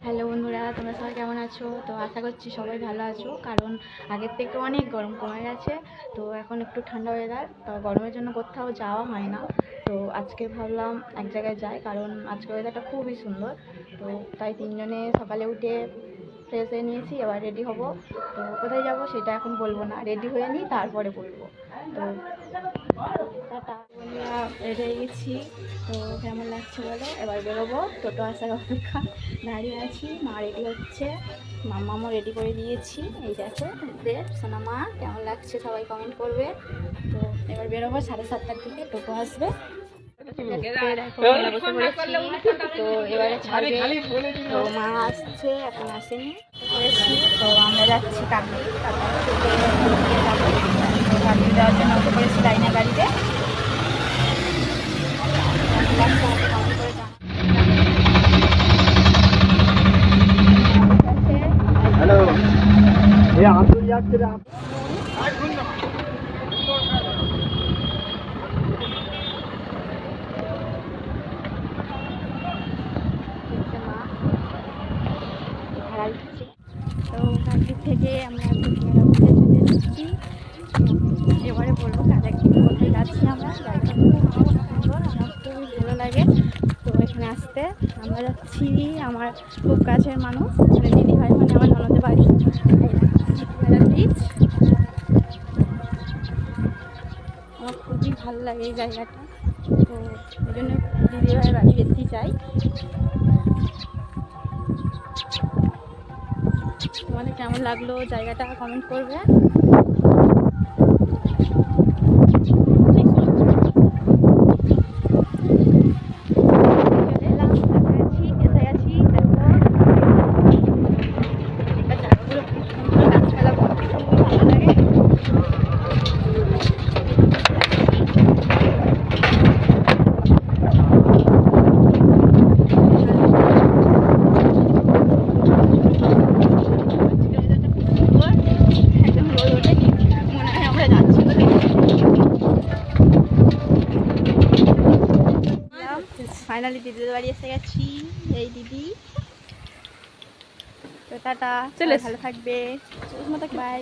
Hello বন্ধুরা, তোমরা সবাই কেমন আছো? তো আশা করছি সবাই ভালো আছো, কারণ আগের থেকে অনেক গরম কমে গেছে। তো এখন একটু ঠান্ডা ওয়েদার, তো গরমের জন্য কোথাও যাওয়া হয় না। তো আজকে ভাবলাম এক জায়গায় যাই, কারণ আজকে ওয়েদারটা খুবই সুন্দর। তো তাই তিনজনে সকালে উঠে ফ্রেশ হয়ে নিয়েছি, এবার রেডি হব। তো কোথায় যাব সেটা এখন বলবো না, রেডি হয়ে নিই তারপরে বলবো। তো টাটা বন্ধুরা, রেডি হয়ে গেছি। তো কেমন লাগছে বলো, এবার বেরোবো। টোটো আসার অপেক্ষা দাঁড়িয়ে আছি। মা রেডি হচ্ছে, মাম্মামও রেডি করে দিয়েছি। এই দেখো ওদের সোনা মা, কেমন লাগছে সবাই কমেন্ট করবে। তো এবার বেরোবো, 7:30টার দিকে টোটো আসবে। বসে পড়েছি, তো এবারে ছাড়বে। তো মা আসছে, এখন আসেনি করেছি। তো আমরা যাচ্ছি কাকলি কাকলি যাওয়ার জন্য অটো করেছি লাইনের গাড়িতে। হ্যালো, এই আতুল যাচ্ছে রে। ভাড়া দিচ্ছি। তো কাকদ্বীপ থেকে আমরা ঘুরতে চলে এসেছি। এবারে বলবো কাকদ্বীপে কোথায় যাচ্ছি আমরা। জায়গাটা খুব সুন্দর, আমার খুবই ভালো লাগে। তো এখানে আসতে আমরা যাচ্ছি, আমার খুব কাছের মানুষ, মানে দিদি হয়, মানে আমার ননদের বাড়ি বীচ। আমার খুবই ভালো লাগে এই জায়গাটা। তো এই জন্য দিদিভাইয়ের বাড়ি বেশি যাই। তোমাদের কেমন লাগলো জায়গাটা কমেন্ট করবে। ফাইনালি দিদির বাড়ি এসে গেছি। এই দিদি, তো টাটা, চলে ভালো থাকবে, বাই।